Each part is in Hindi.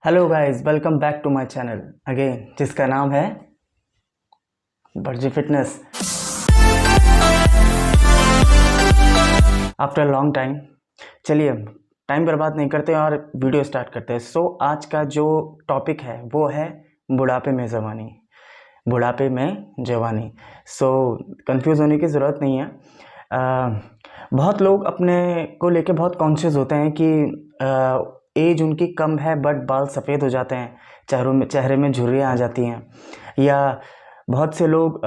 Hello guys, welcome back to my channel again, जिसका नाम है बर्जी फिटनेस। आफ्टर लॉन्ग टाइम, चलिए टाइम बर्बाद नहीं करते और वीडियो स्टार्ट करते हैं। आज का जो टॉपिक है वो है बुढ़ापे में जवानी। बुढ़ापे में जवानी। कंफ्यूज होने की ज़रूरत नहीं है। बहुत लोग अपने को लेके बहुत कॉन्शियस होते हैं कि एज उनकी कम है बट बाल सफ़ेद हो जाते हैं, चेहरे में झुर्रियाँ आ जाती हैं। या बहुत से लोग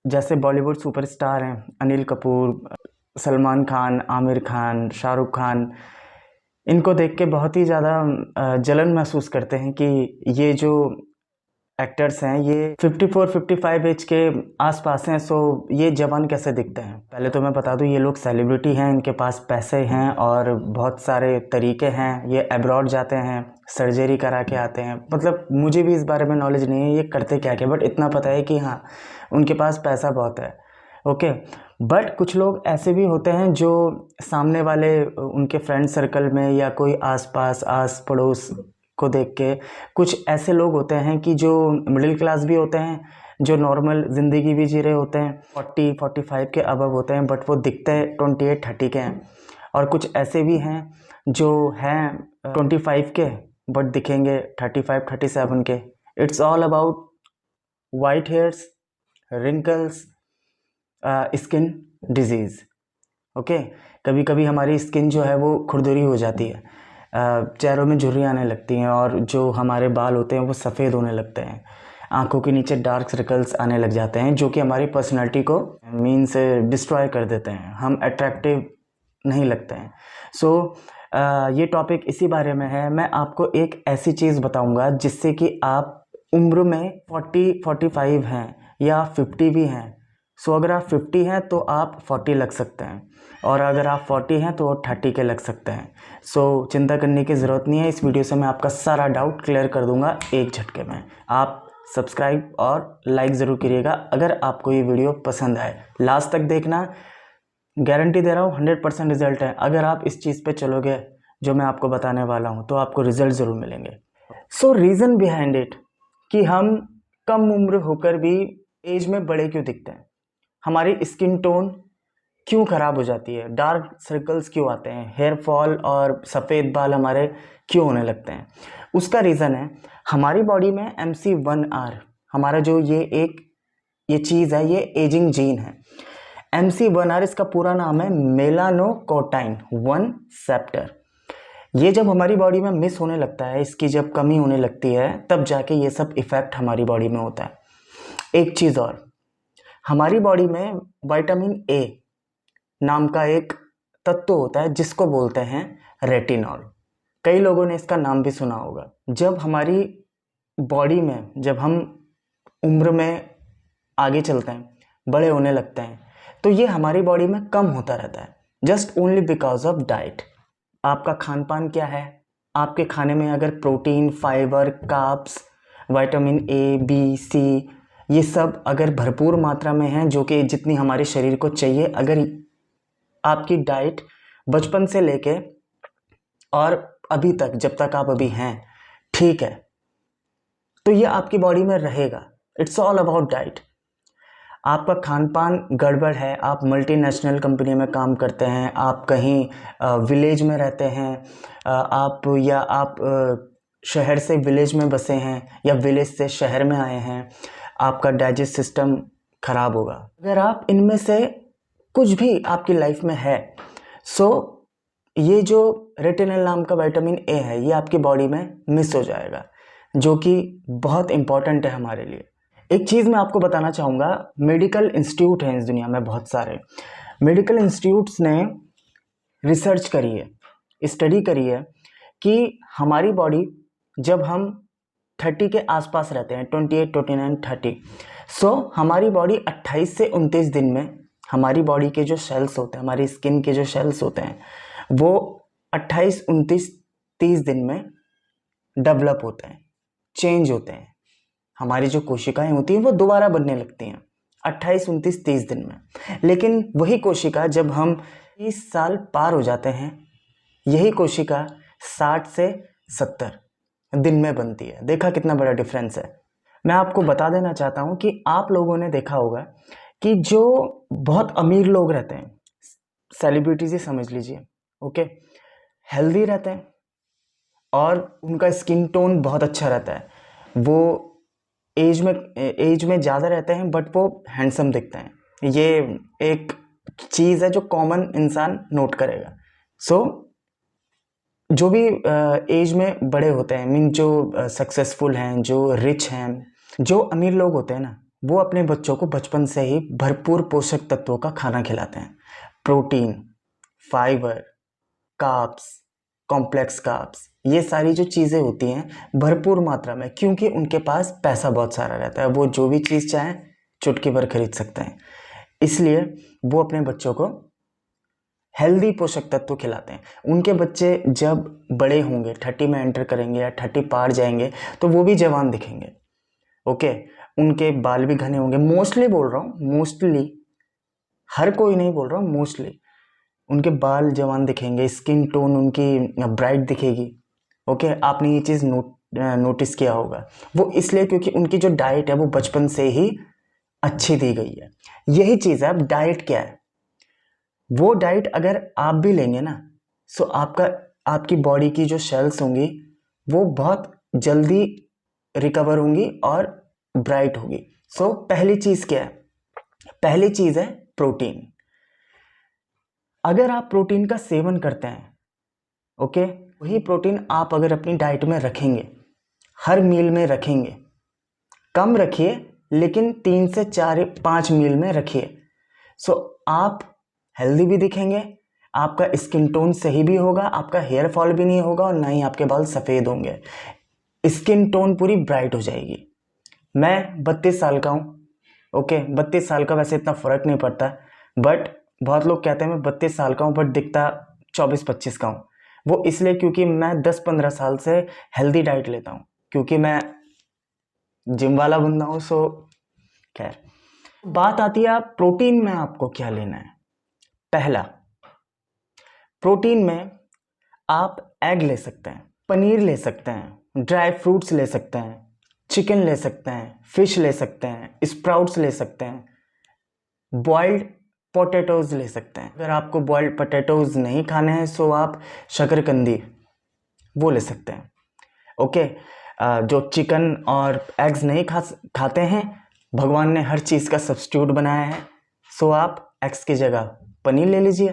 जैसे बॉलीवुड सुपरस्टार हैं, अनिल कपूर, सलमान खान, आमिर खान, शाहरुख खान, इनको देख के बहुत ही ज़्यादा जलन महसूस करते हैं कि ये जो एक्टर्स हैं ये 54-55 एज के आसपास हैं, ये जवान कैसे दिखते हैं। पहले तो मैं बता दूं, ये लोग सेलिब्रिटी हैं, इनके पास पैसे हैं और बहुत सारे तरीके हैं। ये अब्रॉड जाते हैं, सर्जरी करा के आते हैं। मतलब मुझे भी इस बारे में नॉलेज नहीं है ये करते क्या क्या, बट इतना पता है कि हाँ, उनके पास पैसा बहुत है। ओके, बट कुछ लोग ऐसे भी होते हैं जो सामने वाले उनके फ्रेंड सर्कल में या कोई आस पड़ोस को देख के, कुछ ऐसे लोग होते हैं कि जो मिडिल क्लास भी होते हैं, जो नॉर्मल ज़िंदगी भी जी रहे होते हैं, 40-45 के अबव होते हैं, बट वो दिखते हैं 28-30 के हैं। और कुछ ऐसे भी हैं जो हैं 25 के बट दिखेंगे 35-37 के। It's all about white hairs, wrinkles, skin disease. Okay, कभी कभी हमारी स्किन जो है वो खुरदुरी हो जाती है, चेहरों में झुर्रियाँ आने लगती हैं और जो हमारे बाल होते हैं वो सफ़ेद होने लगते हैं। आंखों के नीचे डार्क सर्कल्स आने लग जाते हैं जो कि हमारी पर्सनालिटी को मीन से डिस्ट्रॉय कर देते हैं। हम अट्रैक्टिव नहीं लगते हैं। ये टॉपिक इसी बारे में है। मैं आपको एक ऐसी चीज़ बताऊंगा जिससे कि आप उम्र में 40-45 हैं या 50 भी हैं, अगर आप 50 हैं तो आप 40 लग सकते हैं, और अगर आप 40 हैं तो 30 के लग सकते हैं। चिंता करने की ज़रूरत नहीं है। इस वीडियो से मैं आपका सारा डाउट क्लियर कर दूंगा एक झटके में। आप सब्सक्राइब और लाइक ज़रूर करिएगा अगर आपको ये वीडियो पसंद आए। लास्ट तक देखना, गारंटी दे रहा हूँ 100% रिजल्ट है। अगर आप इस चीज़ पे चलोगे जो मैं आपको बताने वाला हूँ तो आपको रिजल्ट ज़रूर मिलेंगे। रीज़न बिहाइंड इट कि हम कम उम्र होकर भी एज में बड़े क्यों दिखते हैं, हमारी स्किन टोन क्यों ख़राब हो जाती है, डार्क सर्कल्स क्यों आते हैं, हेयर फॉल और सफ़ेद बाल हमारे क्यों होने लगते हैं, उसका रीज़न है हमारी बॉडी में MC1R, हमारा जो ये चीज़ है, ये एजिंग जीन है। MC1R इसका पूरा नाम है मेलानोकोटाइन 1 सेप्टर। ये जब हमारी बॉडी में मिस होने लगता है, इसकी जब कमी होने लगती है, तब जाके ये सब इफ़ेक्ट हमारी बॉडी में होता है। एक चीज़ और, हमारी बॉडी में विटामिन ए नाम का एक तत्व होता है जिसको बोलते हैं रेटिनॉल। कई लोगों ने इसका नाम भी सुना होगा। जब हमारी बॉडी में, जब हम उम्र में आगे चलते हैं, बड़े होने लगते हैं, तो ये हमारी बॉडी में कम होता रहता है, just only because of diet. आपका खान पान क्या है, आपके खाने में अगर protein, fibre, carbs, vitamin A, B, C, ये सब अगर भरपूर मात्रा में हैं, जो कि जितनी हमारे शरीर को चाहिए, अगर आपकी डाइट बचपन से लेके और अभी तक, जब तक आप अभी हैं, ठीक है, तो ये आपकी बॉडी में रहेगा। It's all about diet. आपका खान पान गड़बड़ है, आप मल्टीनेशनल कंपनी में काम करते हैं, आप कहीं विलेज में रहते हैं, आप शहर से विलेज में बसे हैं या विलेज से शहर में आए हैं, आपका डाइजेस्ट सिस्टम खराब होगा। अगर आप इनमें से कुछ भी आपकी लाइफ में है, ये जो रेटिनल नाम का विटामिन ए है, ये आपकी बॉडी में मिस हो जाएगा, जो कि बहुत इम्पॉर्टेंट है हमारे लिए। एक चीज़ मैं आपको बताना चाहूँगा, मेडिकल इंस्टीट्यूट हैं इस दुनिया में, बहुत सारे मेडिकल इंस्टीट्यूट्स ने रिसर्च करी है, स्टडी करी है कि हमारी बॉडी, जब हम 30 के आसपास रहते हैं, 28, 29, 30, हमारी बॉडी 28 से 29 दिन में, हमारी बॉडी के जो सेल्स होते हैं, हमारी स्किन के जो सेल्स होते हैं, वो 28, 29, 30 दिन में डेवलप होते हैं, चेंज होते हैं। हमारी जो कोशिकाएं होती हैं वो दोबारा बनने लगती हैं 28, 29, 30 दिन में। लेकिन वही कोशिका जब हम 30 साल पार हो जाते हैं, यही कोशिका 60 से 70, दिन में बनती है। देखा कितना बड़ा डिफरेंस है। मैं आपको बता देना चाहता हूँ कि आप लोगों ने देखा होगा कि जो बहुत अमीर लोग रहते हैं, सेलिब्रिटीज ही समझ लीजिए, ओके, हेल्दी रहते हैं और उनका स्किन टोन बहुत अच्छा रहता है। वो एज में ज़्यादा रहते हैं बट वो हैंडसम दिखते हैं। ये एक चीज़ है जो कॉमन इंसान नोट करेगा। सो जो भी एज में बड़े होते हैं, मीन जो सक्सेसफुल हैं, जो रिच हैं, जो अमीर लोग होते हैं ना, वो अपने बच्चों को बचपन से ही भरपूर पोषक तत्वों का खाना खिलाते हैं। Protein, fibre, carbs, complex carbs, ये सारी जो चीज़ें होती हैं भरपूर मात्रा में, क्योंकि उनके पास पैसा बहुत सारा रहता है। वो जो भी चीज़ चाहें चुटकी भर खरीद सकते हैं। इसलिए वो अपने बच्चों को हेल्दी पोषक तत्व खिलाते हैं। उनके बच्चे जब बड़े होंगे, 30 में एंटर करेंगे या 30 पार जाएंगे, तो वो भी जवान दिखेंगे, ओके। उनके बाल भी घने होंगे। मोस्टली बोल रहा हूँ, मोस्टली, हर कोई नहीं बोल रहा हूँ, मोस्टली उनके बाल जवान दिखेंगे, स्किन टोन उनकी ब्राइट दिखेगी, ओके। आपने ये चीज़ नोटिस किया होगा। वो इसलिए क्योंकि उनकी जो डाइट है वो बचपन से ही अच्छी दी गई है। यही चीज़ है। अब डाइट क्या है? वो डाइट अगर आप भी लेंगे ना, सो आपकी बॉडी की जो सेल्स होंगी वो बहुत जल्दी रिकवर होंगी और ब्राइट होगी। सो पहली चीज़ क्या है? पहली चीज़ है प्रोटीन। अगर आप प्रोटीन का सेवन करते हैं, ओके, वही प्रोटीन आप अगर अपनी डाइट में रखेंगे, हर मील में रखेंगे, कम रखिए लेकिन 3 से 4 5 मील में रखिए, सो आप हेल्दी भी दिखेंगे, आपका स्किन टोन सही भी होगा, आपका हेयर फॉल भी नहीं होगा और ना ही आपके बाल सफ़ेद होंगे, स्किन टोन पूरी ब्राइट हो जाएगी। मैं 32 साल का हूँ, ओके। 32 साल का वैसे इतना फ़र्क नहीं पड़ता, बट बहुत लोग कहते हैं मैं 32 साल का हूँ बट दिखता 24-25 का हूँ। वो इसलिए क्योंकि मैं 10-15 साल से हेल्दी डाइट लेता हूँ, क्योंकि मैं जिम वाला बंदा हूँ। सो खैर, बात आती है आप प्रोटीन में आपको क्या लेना है। पहला, प्रोटीन में आप एग ले सकते हैं, पनीर ले सकते हैं, ड्राई फ्रूट्स ले सकते हैं, चिकन ले सकते हैं, फिश ले सकते हैं, स्प्राउट्स ले सकते हैं, बॉइल्ड पोटैटोज ले सकते हैं। अगर आपको बॉइल्ड पोटैटोज नहीं खाने हैं सो आप शकरकंदी वो ले सकते हैं, ओके। जो चिकन और एग्स नहीं खाते हैं, भगवान ने हर चीज़ का सब्स्टिट्यूट बनाया है, सो आप एग्स की जगह पनीर ले लीजिए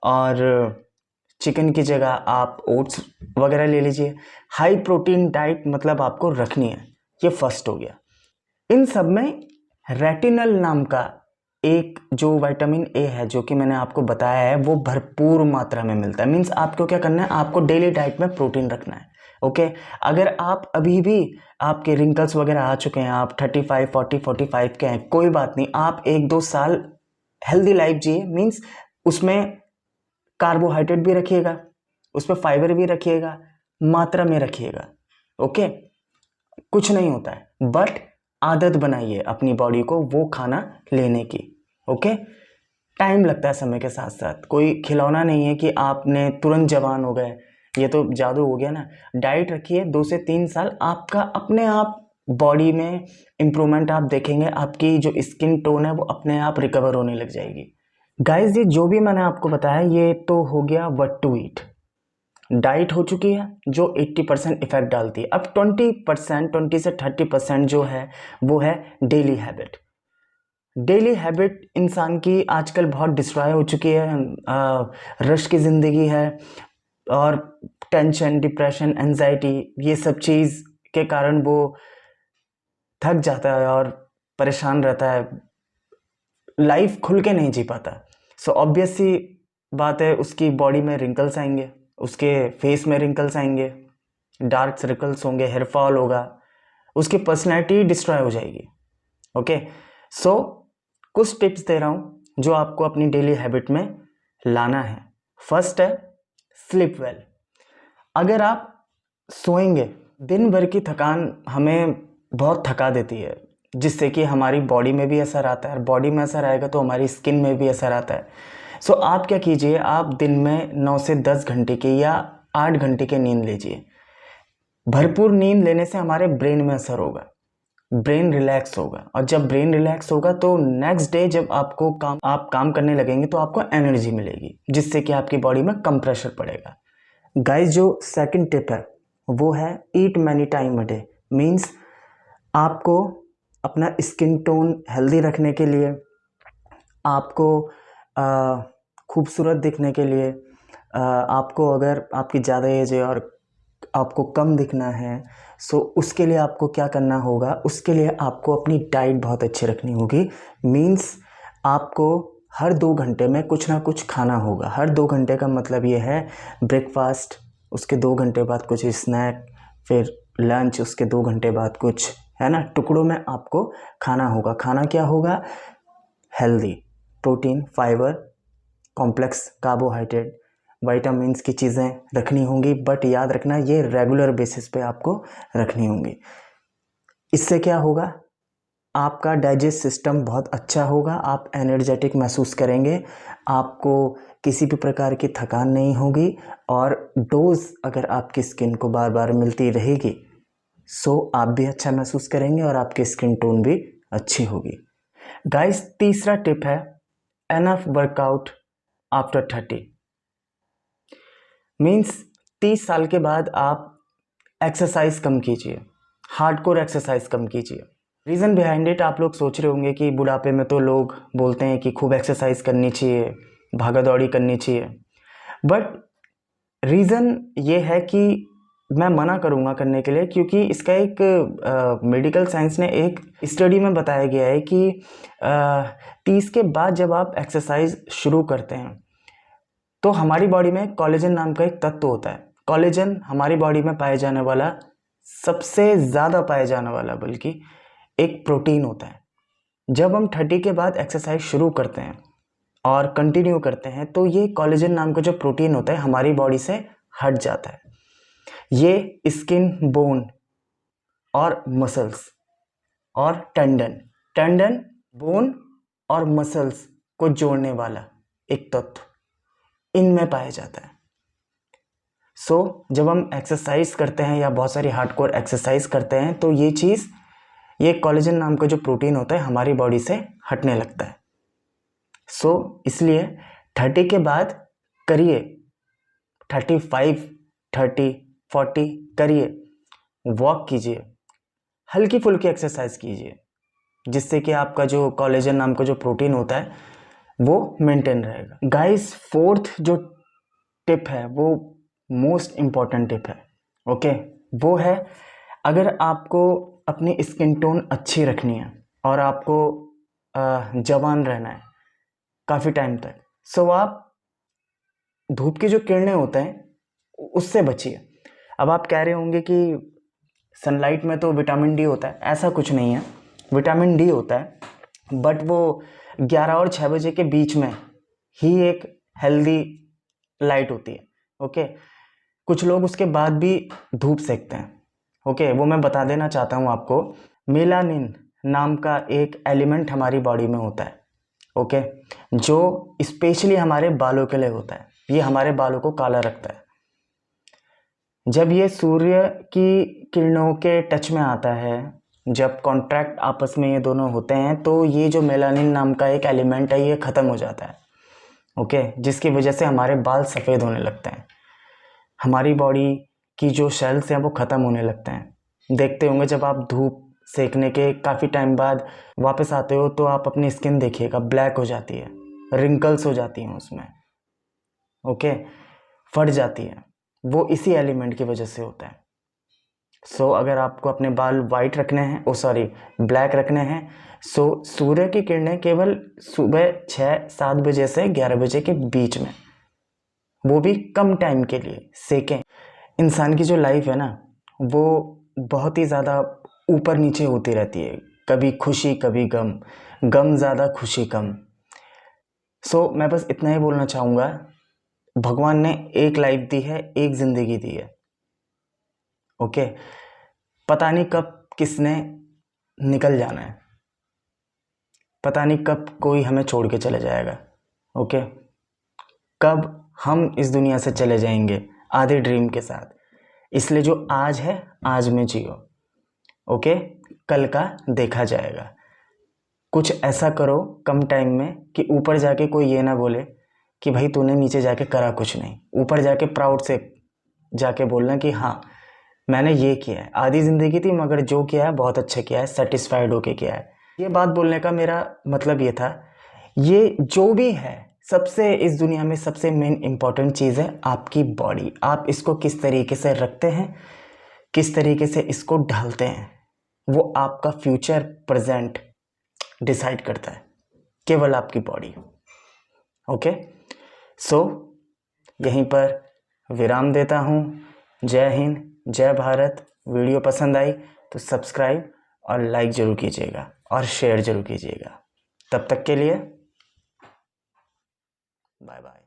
और चिकन की जगह आप ओट्स वगैरह ले लीजिए। हाई प्रोटीन डाइट मतलब आपको रखनी है। ये फर्स्ट हो गया। इन सब में रेटिनल नाम का एक जो विटामिन ए है, जो कि मैंने आपको बताया है, वो भरपूर मात्रा में मिलता है। मीन्स आपको क्या करना है, आपको डेली डाइट में प्रोटीन रखना है, ओके। अगर आप अभी भी आपके रिंकल्स वगैरह आ चुके हैं, आप 35, 40, 45 के हैं, कोई बात नहीं, आप 1-2 साल हेल्दी लाइफ जिए। मीन्स उसमें कार्बोहाइड्रेट भी रखिएगा, उसमें फाइबर भी रखिएगा, मात्रा में रखिएगा, ओके। कुछ नहीं होता है, बट आदत बनाइए अपनी बॉडी को वो खाना लेने की, ओके। टाइम लगता है समय के साथ साथ, कोई खिलौना नहीं है कि आपने तुरंत जवान हो गए, ये तो जादू हो गया ना। डाइट रखिए, 2 से 3 साल आपका अपने आप बॉडी में इम्प्रूवमेंट आप देखेंगे, आपकी जो स्किन टोन है वो अपने आप रिकवर होने लग जाएगी। गाइस, ये जो भी मैंने आपको बताया ये तो हो गया व्हाट टू ईट। डाइट हो चुकी है जो 80% इफेक्ट डालती है। अब 20%, 20 से 30% जो है वो है डेली हैबिट। डेली हैबिट इंसान की आजकल बहुत डिस्ट्रॉय हो चुकी है। रश की ज़िंदगी है और टेंशन, डिप्रेशन, एंजाइटी, ये सब चीज़ के कारण वो थक जाता है और परेशान रहता है, लाइफ खुल के नहीं जी पाता। सो ऑब्वियस सी बात है, उसकी बॉडी में रिंकल्स आएंगे, उसके फेस में रिंकल्स आएंगे, डार्क सर्कल्स होंगे, हेयर फॉल होगा, उसकी पर्सनैलिटी डिस्ट्रॉय हो जाएगी, ओके। सो कुछ टिप्स दे रहा हूँ जो आपको अपनी डेली हैबिट में लाना है। फर्स्ट है स्लीप वेल। अगर आप सोएंगे, दिन भर की थकान हमें बहुत थका देती है, जिससे कि हमारी बॉडी में भी असर आता है, और बॉडी में असर आएगा तो हमारी स्किन में भी असर आता है। सो आप क्या कीजिए, आप दिन में 9 से 10 घंटे की या 8 घंटे की नींद लीजिए। भरपूर नींद लेने से हमारे ब्रेन में असर होगा, ब्रेन रिलैक्स होगा, और जब ब्रेन रिलैक्स होगा तो नेक्स्ट डे जब आप काम करने लगेंगे तो आपको एनर्जी मिलेगी, जिससे कि आपकी बॉडी में कम प्रेशर पड़ेगा। गाइस, जो सेकंड टिप है वो है eat many time a day. Means आपको अपना स्किन टोन हेल्दी रखने के लिए, आपको खूबसूरत दिखने के लिए, आपको अगर आपकी ज़्यादा एज है और आपको कम दिखना है, सो उसके लिए आपको क्या करना होगा, उसके लिए आपको अपनी डाइट बहुत अच्छी रखनी होगी। मीन्स आपको हर 2 घंटे में कुछ ना कुछ खाना होगा। हर 2 घंटे का मतलब ये है ब्रेकफास्ट, उसके 2 घंटे बाद कुछ स्नैक, फिर लंच, उसके 2 घंटे बाद कुछ, है ना, टुकड़ों में आपको खाना होगा। खाना क्या होगा? Healthy, protein, fibre, complex carbohydrate, vitamins की चीज़ें रखनी होंगी। बट याद रखना, ये रेगुलर बेसिस पे आपको रखनी होंगी। इससे क्या होगा? आपका डाइजेस्ट सिस्टम बहुत अच्छा होगा, आप एनर्जेटिक महसूस करेंगे, आपको किसी भी प्रकार की थकान नहीं होगी, और डोज अगर आपकी स्किन को बार बार मिलती रहेगी सो आप भी अच्छा महसूस करेंगे और आपकी स्किन टोन भी अच्छी होगी। गाइस, तीसरा टिप है एनफ वर्कआउट आफ्टर 30। मीन्स 30 साल के बाद आप एक्सरसाइज कम कीजिए, हार्डकोर एक्सरसाइज कम कीजिए। रीज़न बिहाइंड इट, आप लोग सोच रहे होंगे कि बुढ़ापे में तो लोग बोलते हैं कि खूब एक्सरसाइज करनी चाहिए, भागा दौड़ी करनी चाहिए, बट रीज़न ये है कि मैं मना करूँगा करने के लिए, क्योंकि इसका एक मेडिकल साइंस ने एक स्टडी में बताया गया है कि 30 के बाद जब आप एक्सरसाइज शुरू करते हैं तो हमारी बॉडी में कोलेजन नाम का एक तत्व होता है। कोलेजन हमारी बॉडी में पाए जाने वाला, सबसे ज़्यादा पाए जाने वाला बल्कि एक प्रोटीन होता है। जब हम 30 के बाद एक्सरसाइज शुरू करते हैं और कंटिन्यू करते हैं तो ये कोलेजन नाम का जो प्रोटीन होता है हमारी बॉडी से हट जाता है। ये स्किन, बोन और मसल्स और टेंडन, बोन और मसल्स को जोड़ने वाला एक तत्व इनमें पाया जाता है। सो जब हम एक्सरसाइज करते हैं या बहुत सारी हार्डकोर एक्सरसाइज करते हैं तो ये कोलेजन नाम का जो प्रोटीन होता है हमारी बॉडी से हटने लगता है। इसलिए 30 के बाद करिए, 35, 30, 40 करिए, वॉक कीजिए, हल्की फुल्की एक्सरसाइज कीजिए, जिससे कि आपका जो कोलेजन नाम का जो प्रोटीन होता है वो मेंटेन रहेगा। गाइस, फोर्थ जो टिप है वो मोस्ट इम्पॉर्टेंट टिप है। ओके, वो है अगर आपको अपनी स्किन टोन अच्छी रखनी है और आपको जवान रहना है काफ़ी टाइम तक, सो आप धूप की जो किरणें होते हैं उससे बचिए। अब आप कह रहे होंगे कि सनलाइट में तो विटामिन डी होता है, ऐसा कुछ नहीं है। विटामिन डी होता है बट वो 11 और 6 बजे के बीच में ही एक हेल्दी लाइट होती है। ओके, कुछ लोग उसके बाद भी धूप सेकते हैं। ओके, वो मैं बता देना चाहता हूँ आपको, मेलानिन नाम का एक एलिमेंट हमारी बॉडी में होता है। ओके, जो स्पेशली हमारे बालों के लिए होता है, ये हमारे बालों को काला रखता है। जब ये सूर्य की किरणों के टच में आता है, जब कॉन्ट्रैक्ट आपस में ये दोनों होते हैं तो ये जो मेलानिन नाम का एक एलिमेंट है ये ख़त्म हो जाता है। ओके, जिसकी वजह से हमारे बाल सफ़ेद होने लगते हैं, हमारी बॉडी की जो सेल्स हैं वो ख़त्म होने लगते हैं। देखते होंगे जब आप धूप सेकने के काफ़ी टाइम बाद वापस आते हो तो आप अपनी स्किन देखिएगा, ब्लैक हो जाती है, रिंकल्स हो जाती हैं उसमें। ओके, फट जाती है, वो इसी एलिमेंट की वजह से होता है। अगर आपको अपने बाल वाइट रखने हैं, ब्लैक रखने हैं, सूर्य की किरणें केवल सुबह 6-7 बजे से 11 बजे के बीच में, वो भी कम टाइम के लिए सेकें। इंसान की जो लाइफ है ना वो बहुत ही ज़्यादा ऊपर नीचे होती रहती है, कभी खुशी कभी गम ज़्यादा खुशी कम। मैं बस इतना ही बोलना चाहूँगा, भगवान ने एक लाइफ दी है, एक ज़िंदगी दी है। ओके, पता नहीं कब किसने निकल जाना है, पता नहीं कब कोई हमें छोड़ के चले जाएगा। ओके, कब हम इस दुनिया से चले जाएंगे आधे ड्रीम के साथ, इसलिए जो आज है आज में जियो, ओके। कल का देखा जाएगा। कुछ ऐसा करो कम टाइम में कि ऊपर जाके कोई ये ना बोले कि भाई तूने नीचे जाके करा कुछ नहीं। ऊपर जाके प्राउड से जाके बोलना कि हाँ मैंने ये किया है। आधी ज़िंदगी थी मगर जो किया है बहुत अच्छा किया है, सेटिस्फाइड होके किया है। ये बात बोलने का मेरा मतलब ये था, ये जो भी है सबसे इस दुनिया में सबसे मेन इम्पॉर्टेंट चीज़ है आपकी बॉडी। आप इसको किस तरीके से रखते हैं, किस तरीके से इसको ढालते हैं, वो आपका फ्यूचर प्रेजेंट डिसाइड करता है, केवल आपकी बॉडी। ओके, सो यहीं पर विराम देता हूँ। जय हिंद, जय भारत। वीडियो पसंद आई तो सब्सक्राइब और लाइक ज़रूर कीजिएगा और शेयर ज़रूर कीजिएगा। तब तक के लिए बाय बाय।